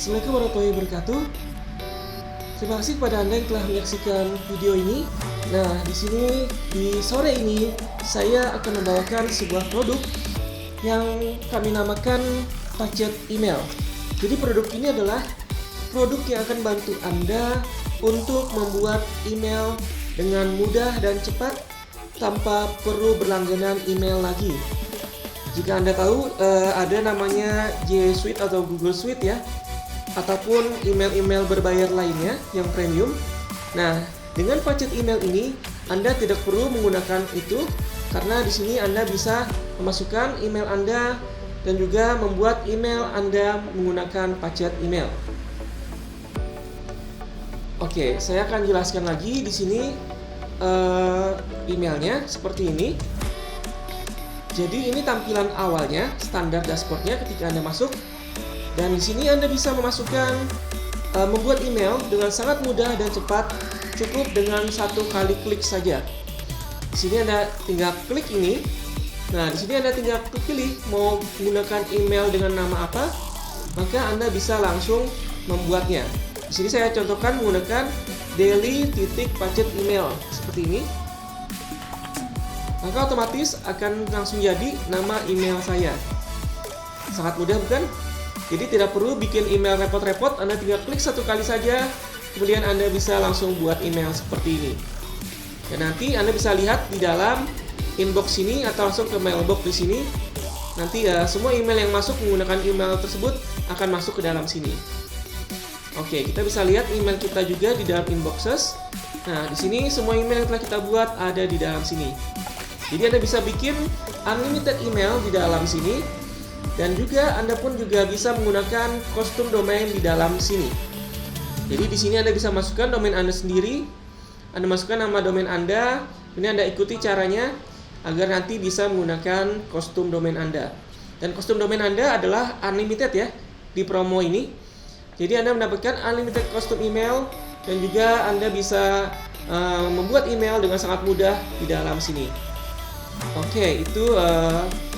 Assalamualaikum warahmatullahi wabarakatuh. Terima kasih kepada Anda yang telah menyaksikan video ini. Nah, di sini di sore ini saya akan membawakan sebuah produk yang kami namakan Pacet Email. Jadi produk ini adalah produk yang akan bantu Anda untuk membuat email dengan mudah dan cepat tanpa perlu berlangganan email lagi. Jika Anda tahu ada namanya G Suite atau Google Suite ya, ataupun email-email berbayar lainnya yang premium. Nah, dengan Pacet Email ini Anda tidak perlu menggunakan itu karena di sini Anda bisa memasukkan email Anda dan juga membuat email Anda menggunakan Pacet Email. Oke, saya akan jelaskan lagi di sini emailnya seperti ini. Jadi ini tampilan awalnya, standar dashboardnya ketika Anda masuk. Dan di sini Anda bisa memasukkan membuat email dengan sangat mudah dan cepat, cukup dengan satu kali klik saja. Di sini Anda tinggal klik ini. Nah, di sini Anda tinggal pilih mau menggunakan email dengan nama apa, maka Anda bisa langsung membuatnya. Di sini saya contohkan menggunakan daily.pacet-email seperti ini. Maka otomatis akan langsung jadi nama email saya. Sangat mudah bukan? Jadi tidak perlu bikin email repot-repot, Anda tinggal klik satu kali saja, kemudian Anda bisa langsung buat email seperti ini. Dan nanti Anda bisa lihat di dalam inbox sini atau langsung ke mailbox di sini. Nanti semua email yang masuk menggunakan email tersebut akan masuk ke dalam sini. Oke, kita bisa lihat email kita juga di dalam inboxes. Nah, di sini semua email yang telah kita buat ada di dalam sini. Jadi Anda bisa bikin unlimited email di dalam sini. Dan juga Anda pun juga bisa menggunakan custom domain di dalam sini. Jadi di sini Anda bisa masukkan domain Anda sendiri. Anda masukkan nama domain Anda. Ini Anda ikuti caranya agar nanti bisa menggunakan custom domain Anda. Dan custom domain Anda adalah unlimited ya di promo ini. Jadi Anda mendapatkan unlimited custom email dan juga Anda bisa membuat email dengan sangat mudah di dalam sini. Oke, itu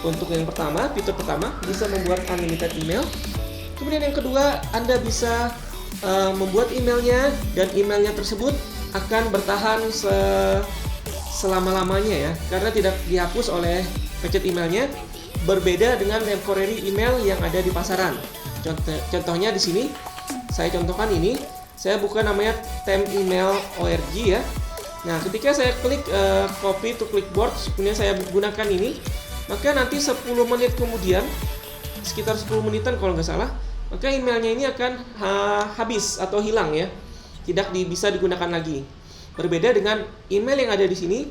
untuk yang pertama, fitur pertama bisa membuat unlimited email. Kemudian yang kedua, Anda bisa membuat emailnya dan emailnya tersebut akan bertahan selama-lamanya ya, karena tidak dihapus oleh Pacet emailnya. Berbeda dengan temporary email yang ada di pasaran. Contohnya di sini, saya contohkan ini. Saya buka namanya temp email org ya. Nah, ketika saya klik copy to clipboard, kemudian saya gunakan ini, maka nanti 10 menit kemudian, sekitar 10 menitan kalau nggak salah, maka emailnya ini akan habis atau hilang ya, tidak bisa digunakan lagi. Berbeda dengan email yang ada di sini,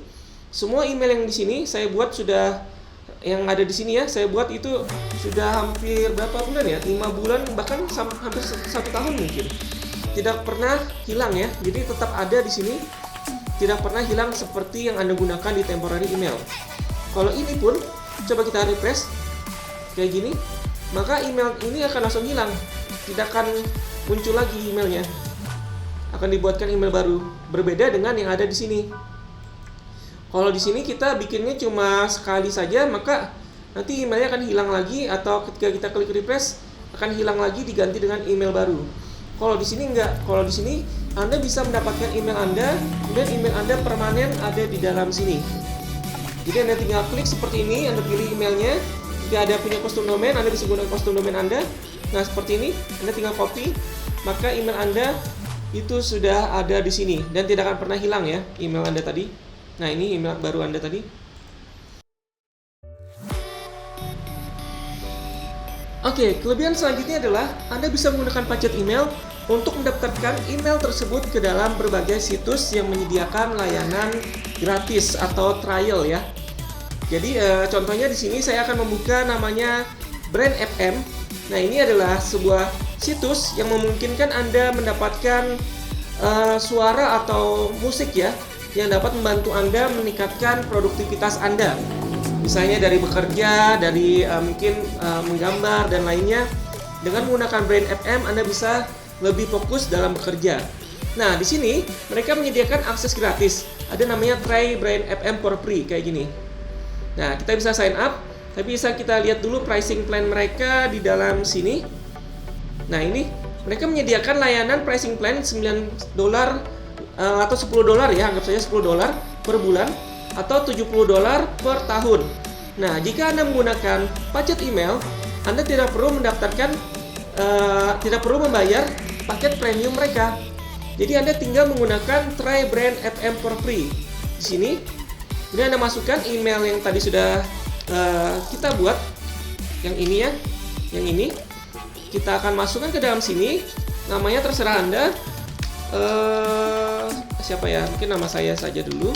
semua email yang di sini saya buat sudah, yang ada di sini ya, saya buat itu sudah hampir berapa bulan ya, 5 bulan bahkan hampir 1 tahun mungkin, tidak pernah hilang ya. Jadi tetap ada di sini, tidak pernah hilang seperti yang Anda gunakan di temporary email. Kalau ini pun, coba kita refresh kayak gini, maka email ini akan langsung hilang, tidak akan muncul lagi emailnya, akan dibuatkan email baru. Berbeda dengan yang ada di sini. Kalau di sini kita bikinnya cuma sekali saja, maka nanti emailnya akan hilang lagi, atau ketika kita klik refresh akan hilang lagi diganti dengan email baru. Kalau di sini enggak. Kalau di sini Anda bisa mendapatkan email Anda dan email Anda permanen ada di dalam sini. Jadi Anda tinggal klik seperti ini, Anda pilih emailnya. Jika ada punya custom domain, Anda bisa gunakan custom domain Anda. Nah, seperti ini, Anda tinggal copy, maka email Anda itu sudah ada di sini dan tidak akan pernah hilang ya email Anda tadi. Nah, ini email baru Anda tadi. Oke, kelebihan selanjutnya adalah Anda bisa menggunakan Pacet Email untuk mendaftarkan email tersebut ke dalam berbagai situs yang menyediakan layanan gratis atau trial ya. Jadi contohnya di sini saya akan membuka namanya Brand FM. Nah, ini adalah sebuah situs yang memungkinkan Anda mendapatkan suara atau musik ya, yang dapat membantu Anda meningkatkan produktivitas Anda. Misalnya dari bekerja, dari mungkin menggambar dan lainnya. Dengan menggunakan Brand FM Anda bisa lebih fokus dalam bekerja. Nah, di sini mereka menyediakan akses gratis. Ada namanya Try Brand FM for free kayak gini. Nah, kita bisa sign up, tapi bisa kita lihat dulu pricing plan mereka di dalam sini. Nah, ini Mereka menyediakan layanan pricing plan $9 atau $10 ya, anggap saja $10 per bulan atau $70 per tahun. Nah, jika Anda menggunakan paket email, Anda tidak perlu membayar paket premium mereka. Jadi Anda tinggal menggunakan Try Brand FM for free. Di sini, ini Anda masukkan email yang tadi sudah kita buat, yang ini ya, yang ini. Kita akan masukkan ke dalam sini. Namanya terserah Anda. Siapa ya? Mungkin nama saya saja dulu.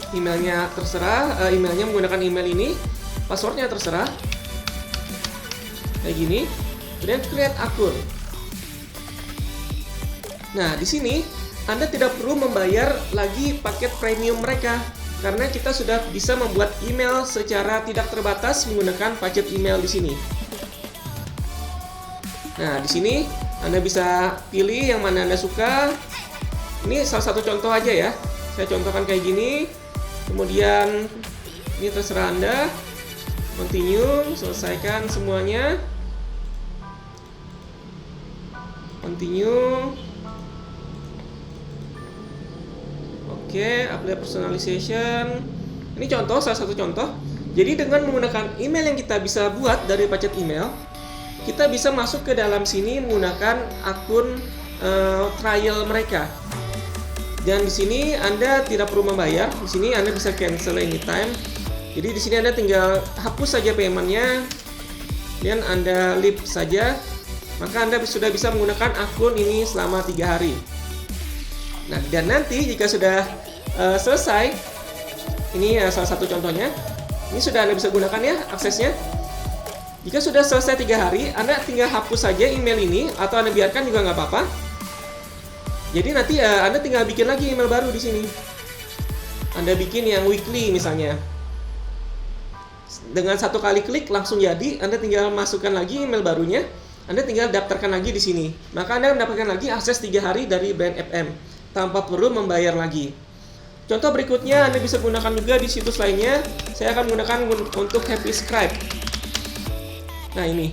Emailnya terserah. Emailnya menggunakan email ini. Passwordnya terserah. Kayak gini. Kemudian create akun. Nah, di sini Anda tidak perlu membayar lagi paket premium mereka karena kita sudah bisa membuat email secara tidak terbatas menggunakan paket email di sini. Nah, di sini Anda bisa pilih yang mana Anda suka. Ini salah satu contoh aja ya. Saya contohkan kayak gini. Kemudian ini terserah Anda. Continue, selesaikan semuanya. Continue. Oke, apply personalization. Ini contoh, salah satu contoh. Jadi dengan menggunakan email yang kita bisa buat dari paket email, kita bisa masuk ke dalam sini menggunakan akun trial mereka. Dan di sini Anda tidak perlu membayar. Di sini Anda bisa cancel anytime. Jadi di sini Anda tinggal hapus saja paymentnya, dan Anda leave saja. Maka Anda sudah bisa menggunakan akun ini selama 3 hari. Nah, dan nanti jika sudah selesai, ini salah satu contohnya. Ini sudah Anda bisa gunakan ya aksesnya. Jika sudah selesai 3 hari, Anda tinggal hapus saja email ini atau Anda biarkan juga nggak apa-apa. Jadi nanti Anda tinggal bikin lagi email baru di sini. Anda bikin yang weekly misalnya. Dengan satu kali klik langsung jadi. Anda tinggal masukkan lagi email barunya. Anda tinggal daftarkan lagi di sini. Maka Anda mendapatkan lagi akses 3 hari dari Brand FM tanpa perlu membayar lagi. Contoh berikutnya Anda bisa gunakan juga di situs lainnya. Saya akan menggunakan untuk HappyScribe. Nah, ini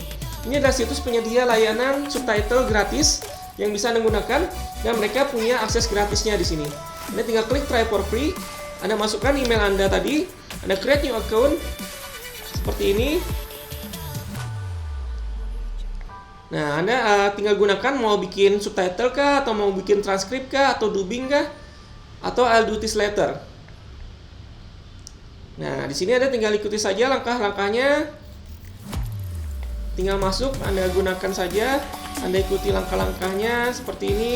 adalah situs penyedia layanan subtitle gratis yang bisa Anda gunakan, dan mereka punya akses gratisnya di sini. Anda tinggal klik try for free. Anda masukkan email Anda tadi. Anda create new account seperti ini. Nah, Anda tinggal gunakan mau bikin subtitle kah, atau mau bikin transkrip kah, atau dubbing kah, atau I'll do this later. Nah, di sini Anda tinggal ikuti saja langkah-langkahnya. Tinggal masuk, Anda gunakan saja, Anda ikuti langkah-langkahnya seperti ini.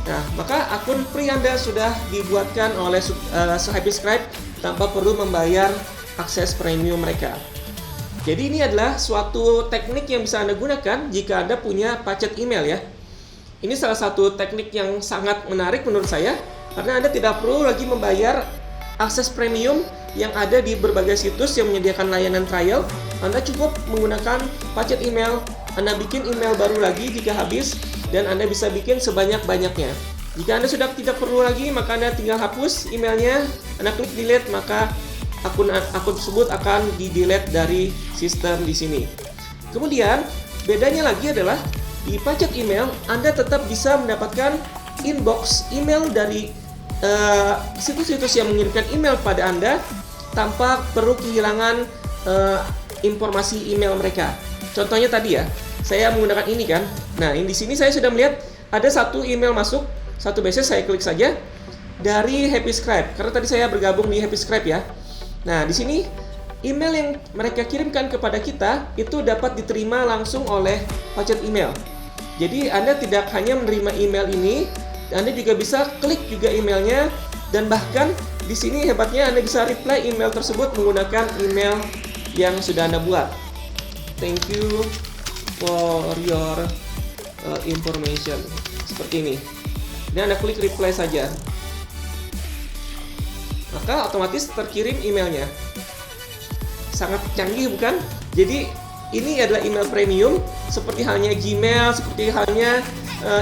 Nah, maka akun free Anda sudah dibuatkan oleh HappyScribe tanpa perlu membayar akses premium mereka. Jadi ini adalah suatu teknik yang bisa Anda gunakan jika Anda punya paket email ya. Ini salah satu teknik yang sangat menarik menurut saya, karena Anda tidak perlu lagi membayar akses premium yang ada di berbagai situs yang menyediakan layanan trial. Anda cukup menggunakan paket email, Anda bikin email baru lagi jika habis, dan Anda bisa bikin sebanyak-banyaknya. Jika Anda sudah tidak perlu lagi, maka Anda tinggal hapus emailnya, Anda klik delete, maka akun tersebut akan di-delete dari sistem di sini. Kemudian, bedanya lagi adalah di paket email Anda tetap bisa mendapatkan inbox email dari situs-situs yang mengirimkan email pada Anda tanpa perlu kehilangan informasi email mereka. Contohnya tadi ya, saya menggunakan ini kan. Nah, di sini saya sudah melihat ada satu email masuk, satu message, saya klik saja dari HappyScribe karena tadi saya bergabung di HappyScribe ya. Nah, di sini email yang mereka kirimkan kepada kita itu dapat diterima langsung oleh paket email. Jadi Anda tidak hanya menerima email ini, Anda juga bisa klik juga emailnya, dan bahkan di sini hebatnya Anda bisa reply email tersebut menggunakan email yang sudah Anda buat. Thank you for your information. Seperti ini. Dan Anda klik reply saja. Maka otomatis terkirim emailnya. Sangat canggih bukan? Jadi ini adalah email premium seperti halnya Gmail, seperti halnya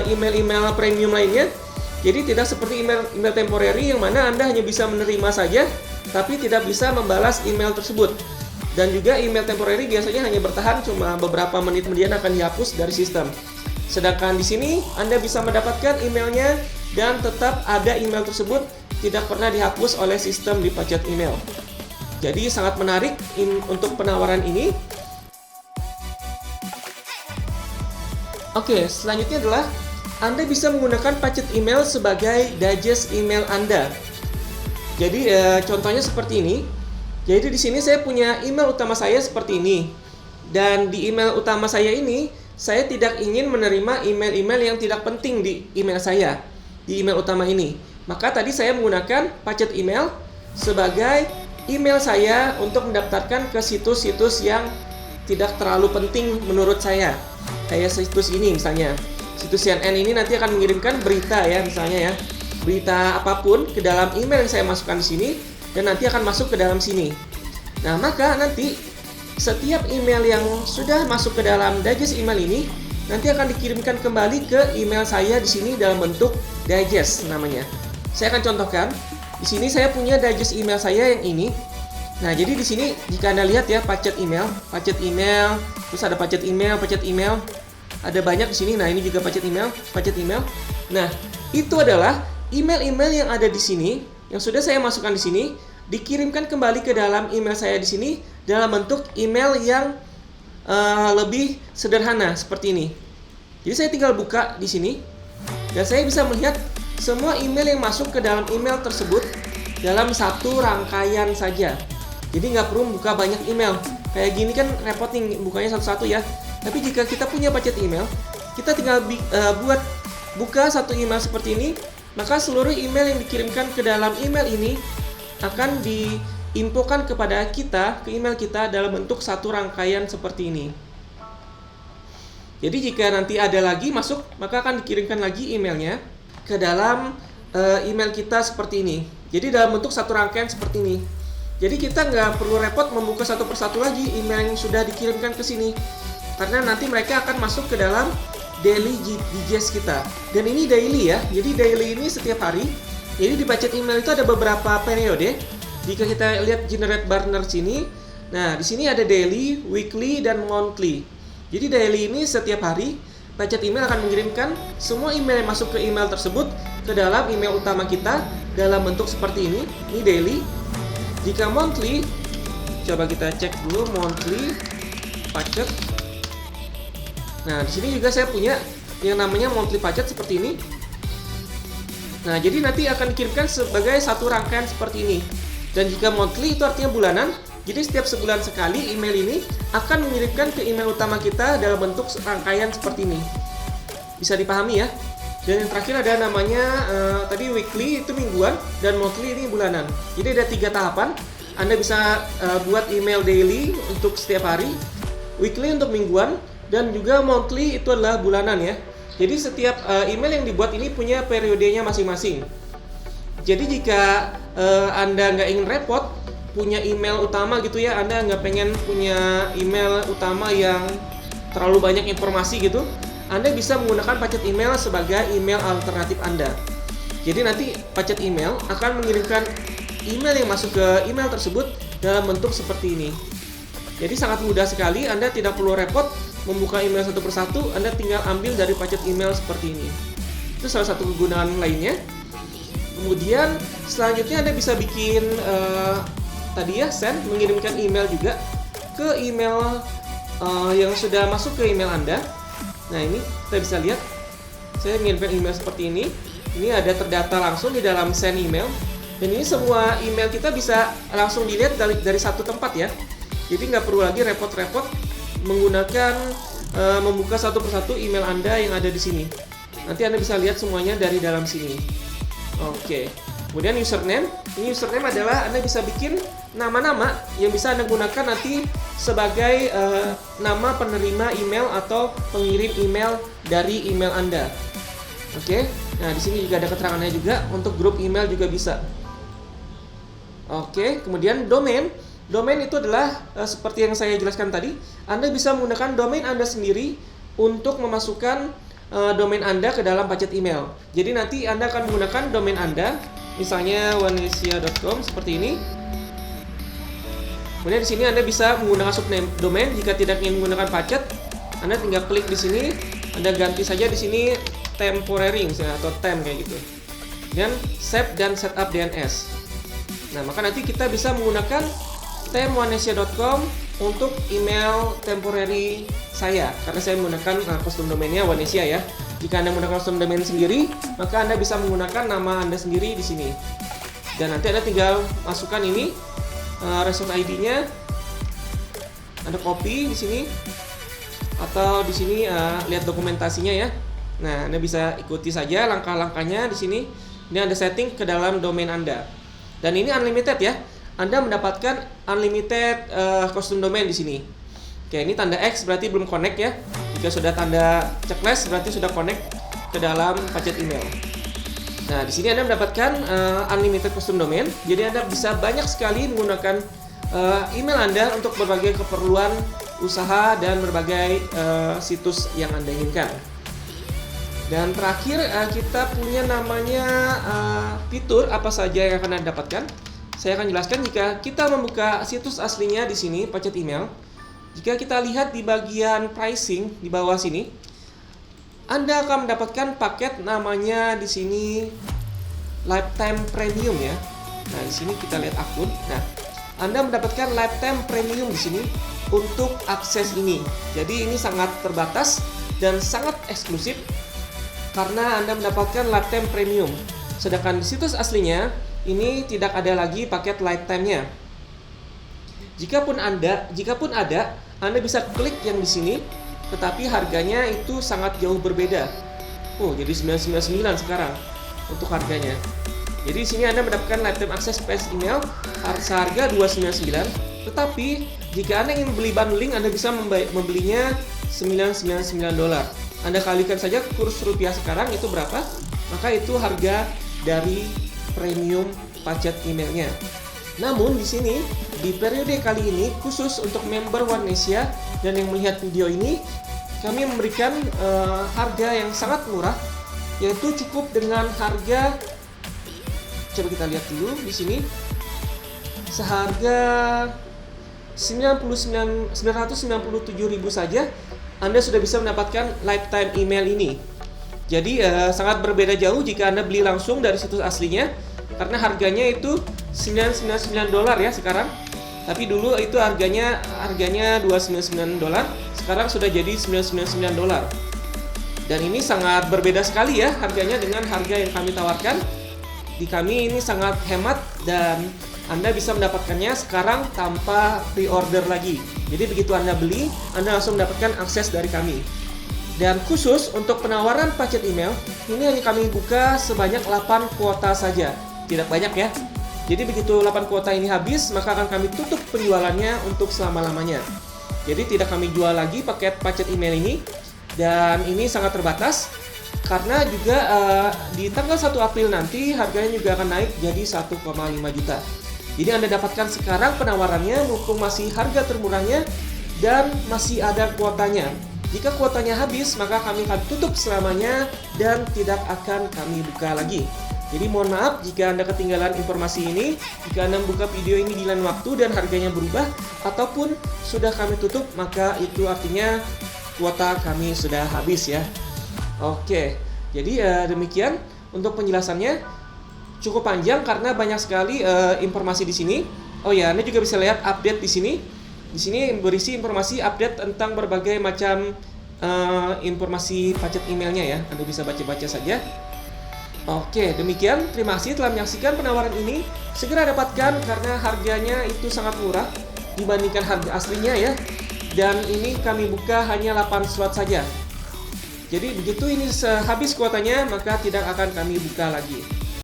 email-email premium lainnya. Jadi tidak seperti email temporary yang mana Anda hanya bisa menerima saja tapi tidak bisa membalas email tersebut. Dan juga email temporary biasanya hanya bertahan cuma beberapa menit kemudian akan dihapus dari sistem. Sedangkan di sini Anda bisa mendapatkan emailnya dan tetap ada email tersebut tidak pernah dihapus oleh sistem di Packet Email. Jadi sangat menarik untuk penawaran ini. Oke, selanjutnya adalah Anda bisa menggunakan Packet Email sebagai digest email Anda. Jadi contohnya seperti ini. Jadi di sini saya punya email utama saya seperti ini. Dan di email utama saya ini, saya tidak ingin menerima email-email yang tidak penting di email saya, di email utama ini. Maka tadi saya menggunakan Packet Email sebagai email saya untuk mendaftarkan ke situs-situs yang tidak terlalu penting menurut saya. Kayak situs ini misalnya. Situs CNN ini nanti akan mengirimkan berita ya misalnya ya. Berita apapun ke dalam email yang saya masukkan di sini. Dan nanti akan masuk ke dalam sini. Nah, maka nanti setiap email yang sudah masuk ke dalam digest email ini nanti akan dikirimkan kembali ke email saya di sini dalam bentuk digest namanya. Saya akan contohkan. Di sini saya punya digest email saya yang ini. Nah, jadi di sini jika Anda lihat ya Packet Email, terus ada Packet Email, ada banyak di sini. Nah, ini juga Packet Email. Nah, itu adalah email-email yang ada di sini yang sudah saya masukkan di sini dikirimkan kembali ke dalam email saya di sini dalam bentuk email yang lebih sederhana seperti ini. Jadi saya tinggal buka di sini dan saya bisa melihat semua email yang masuk ke dalam email tersebut dalam satu rangkaian saja. Jadi nggak perlu buka banyak email. Kayak gini kan repot nih bukanya satu-satu ya. Tapi jika kita punya Packet Email, kita tinggal buka satu email seperti ini. Maka seluruh email yang dikirimkan ke dalam email ini akan diinfokan kepada kita, ke email kita dalam bentuk satu rangkaian seperti ini. Jadi jika nanti ada lagi masuk, maka akan dikirimkan lagi emailnya ke dalam email kita seperti ini. Jadi dalam bentuk satu rangkaian seperti ini. Jadi kita nggak perlu repot membuka satu persatu lagi email yang sudah dikirimkan ke sini. Karena nanti mereka akan masuk ke dalam daily digest kita. Dan ini daily ya. Jadi daily ini setiap hari. Jadi di Packet Email itu ada beberapa periode. Jika kita lihat generate burner sini, nah di sini ada daily, weekly, dan monthly. Jadi daily ini setiap hari Packet Email akan mengirimkan semua email yang masuk ke email tersebut ke dalam email utama kita dalam bentuk seperti ini. Ini daily. Jika monthly, coba kita cek dulu monthly Packet. Nah, di sini juga saya punya yang namanya monthly Packet seperti ini. Nah, jadi nanti akan dikirimkan sebagai satu rangkaian seperti ini. Dan jika monthly itu artinya bulanan, jadi setiap sebulan sekali email ini akan mengirimkan ke email utama kita dalam bentuk rangkaian seperti ini. Bisa dipahami ya? Dan yang terakhir ada namanya tadi weekly itu mingguan dan monthly ini bulanan. Jadi ada 3 tahapan. Anda bisa buat email daily untuk setiap hari, weekly untuk mingguan, dan juga monthly itu adalah bulanan ya. Jadi setiap email yang dibuat ini punya periodenya masing-masing. Jadi jika Anda nggak ingin repot punya email utama gitu ya, Anda nggak pengen punya email utama yang terlalu banyak informasi gitu, Anda bisa menggunakan Packet Email sebagai email alternatif Anda. Jadi nanti Packet Email akan mengirimkan email yang masuk ke email tersebut dalam bentuk seperti ini. Jadi sangat mudah sekali, Anda tidak perlu repot membuka email satu persatu, Anda tinggal ambil dari Packet Email seperti ini. Itu salah satu kegunaan lainnya. Kemudian selanjutnya Anda bisa bikin tadi ya send, mengirimkan email juga ke email yang sudah masuk ke email Anda. Nah ini kita bisa lihat, saya mengirimkan email seperti ini. Ini ada terdata langsung di dalam send email. Dan ini semua email kita bisa langsung dilihat dari satu tempat ya. Jadi nggak perlu lagi repot-repot menggunakan membuka satu persatu email Anda yang ada di sini. Nanti Anda bisa lihat semuanya dari dalam sini. Oke. Kemudian username. Ini username adalah Anda bisa bikin nama-nama yang bisa Anda gunakan nanti sebagai nama penerima email atau pengirim email dari email Anda. Oke. Nah, di sini juga ada keterangannya juga, untuk grup email juga bisa. Oke, kemudian domain. Domain itu adalah seperti yang saya jelaskan tadi, Anda bisa menggunakan domain Anda sendiri untuk memasukkan domain Anda ke dalam Packet Email. Jadi nanti Anda akan menggunakan domain Anda, misalnya onenesia.com seperti ini. Kemudian di sini Anda bisa menggunakan subdomain. Jika tidak ingin menggunakan pacet, Anda tinggal klik di sini, Anda ganti saja di sini temporary misalnya atau temp kayak gitu. Dan save dan setup DNS. Nah, maka nanti kita bisa menggunakan temp1asia.com untuk email temporary saya, karena saya menggunakan custom domainnya Onesia ya. Jika Anda menggunakan custom domain sendiri, maka Anda bisa menggunakan nama Anda sendiri di sini. Dan nanti Anda tinggal masukkan ini resource ID-nya, Anda copy di sini, atau di sini lihat dokumentasinya ya. Nah, Anda bisa ikuti saja langkah-langkahnya di sini. Ini Anda setting ke dalam domain Anda. Dan ini unlimited ya. Anda mendapatkan unlimited custom domain di sini. Oke, ini tanda X berarti belum connect ya. Jika sudah tanda checklist berarti sudah connect ke dalam pacet email. Nah, di sini Anda mendapatkan unlimited custom domain. Jadi Anda bisa banyak sekali menggunakan email Anda untuk berbagai keperluan usaha dan berbagai situs yang Anda inginkan. Dan terakhir kita punya namanya fitur apa saja yang akan Anda dapatkan. Saya akan jelaskan jika kita membuka situs aslinya di sini pacet email. Jika kita lihat di bagian pricing di bawah sini, Anda akan mendapatkan paket namanya di sini Lifetime Premium ya. Nah, di sini kita lihat akun. Nah, Anda mendapatkan Lifetime Premium di sini untuk akses ini. Jadi ini sangat terbatas dan sangat eksklusif karena Anda mendapatkan Lifetime Premium. Sedangkan di situs aslinya ini tidak ada lagi paket lifetime-nya. Jikapun ada, Anda bisa klik yang di sini, tetapi harganya itu sangat jauh berbeda. Oh, jadi 999 sekarang untuk harganya. Jadi di sini Anda mendapatkan lifetime access space email seharga 299, tetapi jika Anda ingin beli bundling, Anda bisa membelinya $999. Anda kalikan saja kurs rupiah sekarang itu berapa, maka itu harga dari premium pacet emailnya. Namun di sini di periode kali ini khusus untuk member Onesia dan yang melihat video ini, kami memberikan harga yang sangat murah, yaitu cukup dengan harga, coba kita lihat dulu di sini, seharga 997.000 saja Anda sudah bisa mendapatkan lifetime email ini. Jadi sangat berbeda jauh jika Anda beli langsung dari situs aslinya, karena harganya itu $999 ya sekarang. Tapi dulu itu harganya $299, sekarang sudah jadi $999. Dan ini sangat berbeda sekali ya harganya dengan harga yang kami tawarkan. Di kami ini sangat hemat dan Anda bisa mendapatkannya sekarang tanpa pre-order lagi. Jadi begitu Anda beli, Anda langsung mendapatkan akses dari kami. Dan khusus untuk penawaran pacet email, ini hanya kami buka sebanyak 8 kuota saja. Tidak banyak ya. Jadi begitu 8 kuota ini habis, maka akan kami tutup penjualannya untuk selama-lamanya. Jadi tidak kami jual lagi paket pacet email ini. Dan ini sangat terbatas karena juga di tanggal 1 April nanti harganya juga akan naik jadi 1,5 juta. Jadi Anda dapatkan sekarang penawarannya mumpung masih harga termurahnya dan masih ada kuotanya. Jika kuotanya habis, maka kami akan tutup selamanya dan tidak akan kami buka lagi. Jadi mohon maaf jika Anda ketinggalan informasi ini, jika Anda membuka video ini di lain waktu dan harganya berubah, ataupun sudah kami tutup, maka itu artinya kuota kami sudah habis ya. Oke, jadi demikian untuk penjelasannya. Cukup panjang karena banyak sekali informasi di sini. Oh ya, Anda juga bisa lihat update di sini. Di sini berisi informasi update tentang berbagai macam informasi pacet emailnya ya. Anda bisa baca-baca saja. Oke, demikian. Terima kasih telah menyaksikan penawaran ini. Segera dapatkan karena harganya itu sangat murah dibandingkan harga aslinya ya. Dan ini kami buka hanya 8 slot saja. Jadi begitu ini habis kuotanya, maka tidak akan kami buka lagi.